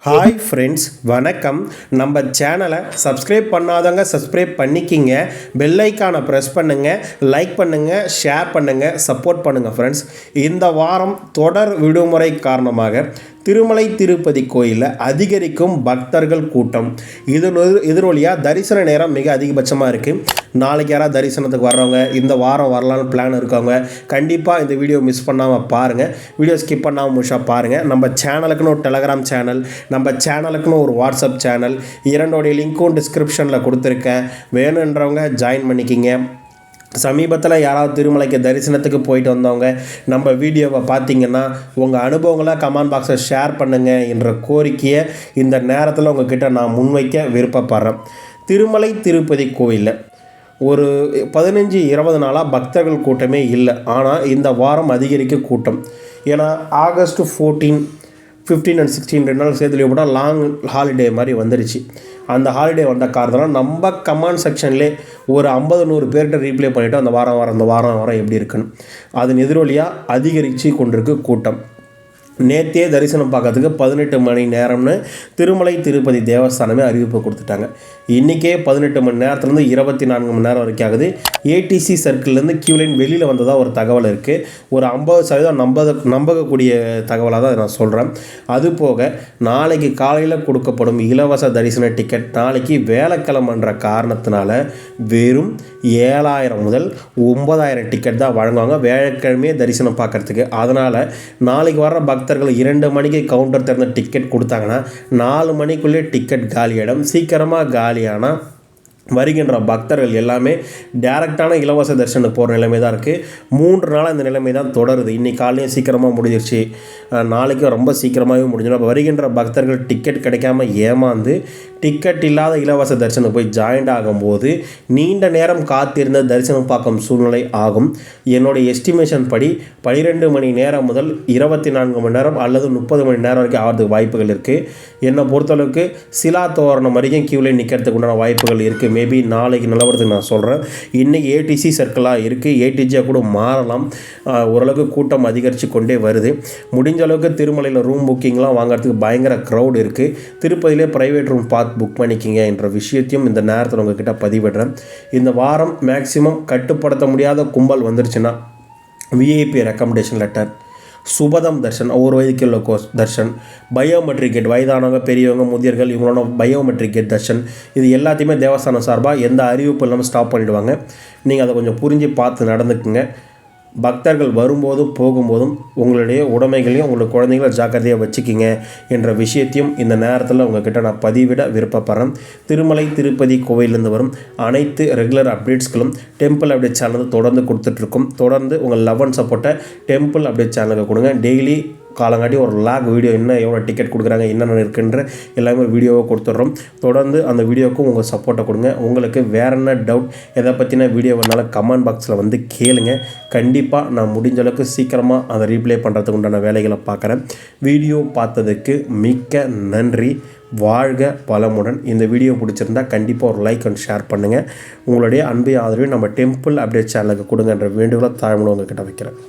Hi friends, வணக்கம். நம்ம சேனலை சப்ஸ்கிரைப் பண்ணாதவங்க சப்ஸ்கிரைப் பண்ணிக்கிங்க. பெல் ஐக்கானை ப்ரெஸ் பண்ணுங்கள், லைக் பண்ணுங்கள், ஷேர் பண்ணுங்கள், சப்போர்ட் பண்ணுங்கள் ஃப்ரெண்ட்ஸ். இந்த வாரம் தொடர் விடுமுறை காரணமாக திருமலை திருப்பதி கோயிலில் அதிகரிக்கும் பக்தர்கள் கூட்டம். எதிரொலியாக தரிசன நேரம் மிக அதிகபட்சமாக இருக்குது. நாளைக்கு யாராவது தரிசனத்துக்கு வர்றவங்க, இந்த வாரம் வரலான்னு பிளான் இருக்கவங்க கண்டிப்பாக இந்த வீடியோ மிஸ் பண்ணாமல் பாருங்கள். வீடியோ ஸ்கிப் பண்ணாமல் முழுசாக பாருங்கள். நம்ம சேனலுக்குன்னு ஒரு டெலகிராம் சேனல், நம்ம சேனலுக்குன்னு ஒரு வாட்ஸ்அப் சேனல், இரண்டோடைய லிங்க்கும் டிஸ்கிரிப்ஷனில் கொடுத்துருக்கேன். வேணுன்றவங்க ஜாயின் பண்ணிக்கிங்க. சமீபத்தில் யாராவது திருமலைக்கு தரிசனத்துக்கு போயிட்டு வந்தவங்க நம்ம வீடியோவை பார்த்தீங்கன்னா உங்கள் அனுபவங்களை கமெண்ட் பாக்ஸில் ஷேர் பண்ணுங்கள் என்ற கோரிக்கையை இந்த நேரத்தில் உங்ககிட்ட நான் முன்வைக்க விருப்பப்படுறேன். திருமலை திருப்பதி கோயிலில் ஒரு 15-20 நாளாக பக்தர்கள் கூட்டமே இல்லை. ஆனால் இந்த வாரம் அதிகரிக்க கூட்டம். ஏன்னா ஆகஸ்ட் 14, 15 and 16 2 நாள் சேர்த்து லீவ் போட்டால் லாங் ஹாலிடே மாதிரி வந்துருச்சு. அந்த ஹாலிடே வந்த காரணத்தினால நம்ம கமெண்ட் செக்ஷன்லேயே ஒரு 50-100 பேர்கிட்ட ரீப்ளே பண்ணிவிட்டு அந்த வாரம் எப்படி இருக்குன்னு அதன் எதிரொலியாக அதிகரித்து கொண்டிருக்கு கூட்டம். நேற்றே தரிசனம் பார்க்கறதுக்கு 18 மணி நேரம்னு திருமலை திருப்பதி தேவஸ்தானமே அறிவிப்பு கொடுத்துட்டாங்க. இன்றைக்கே 18 மணி நேரத்துலேருந்து 24 மணி நேரம் வரைக்கும் ஆகுது. ஏடிசி சர்க்கிள்லேருந்து கியூலைன் வெளியில் வந்ததாக ஒரு தகவல் இருக்குது. ஒரு 50% நம்பக்கூடிய தகவலாக தான் நான் சொல்கிறேன். அதுபோக நாளைக்கு காலையில் கொடுக்கப்படும் இலவச தரிசன டிக்கெட் நாளைக்கு வேலைக்கிழமைன்ற காரணத்தினால வெறும் 7,000 முதல் 9,000 டிக்கெட் தான் வழங்குவாங்க வேலைக்கிழமையே தரிசனம் பார்க்குறதுக்கு. அதனால் நாளைக்கு வர்ற பக்தர்கள் 2 மணிக்கு கவுண்டர் திறந்த டிக்கெட் கொடுத்தாங்கன்னா 4 மணிக்குள்ளே டிக்கெட் காலியிடம். சீக்கிரமாக காலியானால் வருகின்ற பக்தர்கள் எல்லாமே டைரக்டான இலவச தரிசனம் போகிற நிலைமை தான் இருக்குது. 3 நாளாக இந்த நிலைமை தான் தொடருது. இன்றைக்கி காலையும் சீக்கிரமாக முடிஞ்சிருச்சு, நாளைக்கும் ரொம்ப சீக்கிரமாகவே முடிஞ்சிடும். அப்போ வருகின்ற பக்தர்கள் டிக்கெட் கிடைக்காம ஏமாந்து டிக்கெட் இல்லாத இலவச தரிசனம் போய் ஜாயின்ட் ஆகும்போது நீண்ட நேரம் காத்திருந்த தரிசனம் பார்க்கும் சூழ்நிலை ஆகும். என்னுடைய எஸ்டிமேஷன் படி 12 மணி நேரம் முதல் 24 மணி நேரம் அல்லது 30 மணி நேரம் வரைக்கும் ஆகிறதுக்கு வாய்ப்புகள் இருக்குது. என்னை பொறுத்தளவுக்கு சிலா தோரணம் வரைக்கும் கியூவில் நிற்கிறதுக்கு உண்டான வாய்ப்புகள் இருக்குது. மேபி நாளைக்கு நிலவரத்துக்கு நான் சொல்கிறேன். இன்றைக்கி ஏடிசி சர்க்கிளாக இருக்குது, ஏடிஜியாக கூட மாறலாம். ஓரளவுக்கு கூட்டம் அதிகரித்து கொண்டே வருது. முடிஞ்ச அளவுக்கு திருமலையில் ரூம் புக்கிங்லாம் வாங்குறதுக்கு பயங்கர க்ரௌட் இருக்குது. திருப்பதியிலே ப்ரைவேட் ரூம் பார்த்து புக் பண்ணிக்கிங்க என்ற விஷயத்தையும் இந்த நேரத்தில் உங்ககிட்ட பதிவிடுறேன். இந்த வாரம் மேக்சிமம் கட்டுப்படுத்த முடியாத கும்பல் வந்துருச்சுன்னா விஐபி ரெக்கமெண்டேஷன் லெட்டர், சுபதம் தர்ஷன், ஒரு வயதுக்கு உள்ள தர்ஷன், பயோமெட்ரிக் கேட், வயதானவங்க பெரியவங்க முதியர்கள் இவங்களோட பயோமெட்ரிக் கேட் தர்ஷன், இது எல்லாத்தையுமே தேவஸ்தானம் சார்பாக எந்த அறிவிப்பு இல்லாமல் ஸ்டாப் பண்ணிவிடுவாங்க. நீங்கள் அதை கொஞ்சம் புரிஞ்சு பார்த்து நடந்துக்குங்க. பக்தர்கள் வரும்போதும் போகும்போதும் உங்களுடைய உடைமைகளையும் உங்களுடைய குழந்தைகளை ஜாக்கிரதையாக வச்சுக்கிங்க என்ற விஷயத்தையும் இந்த நேரத்தில் உங்கள்கிட்ட நான் பதிவிட விருப்பப்படுறேன். திருமலை திருப்பதி கோவிலிருந்து வரும் அனைத்து ரெகுலர் அப்டேட்ஸ்களும் டெம்பிள் அப்டேட் சேனல் தொடர்ந்து கொடுத்துட்ருக்கோம். தொடர்ந்து உங்கள் லவ் அண்ட் சப்போர்ட்டை டெம்பிள் அப்டேட் சேனலுக்கு கொடுங்க. டெய்லி காலங்காட்டி ஒரு லாக் வீடியோ என்ன எவ்வளோ டிக்கெட் கொடுக்குறாங்க என்னென்ன இருக்குன்ற எல்லாமே வீடியோவை கொடுத்துட்றோம். தொடர்ந்து அந்த வீடியோவுக்கும் உங்கள் சப்போர்ட்டை கொடுங்க. உங்களுக்கு வேறு என்ன டவுட், எதை பற்றின வீடியோ வேணாலும் கமெண்ட் பாக்ஸில் வந்து கேளுங்க. கண்டிப்பாக நான் முடிஞ்ச அளவுக்கு சீக்கிரமாக அதை ரீப்ளே பண்ணுறதுக்கு உண்டான வேலைகளை பார்க்குறேன். வீடியோ பார்த்ததுக்கு மிக்க நன்றி. வாழ்க வளமுடன். இந்த வீடியோ பிடிச்சிருந்தால் கண்டிப்பாக ஒரு லைக் அண்ட் ஷேர் பண்ணுங்கள். உங்களுடைய அன்பை ஆதரவை நம்ம டெம்பிள் அப்டேட் சேனலுக்கு கொடுங்கன்ற வேண்டுகோளை தாழ்மையாக உங்கள்கிட்ட வைக்கிறேன்.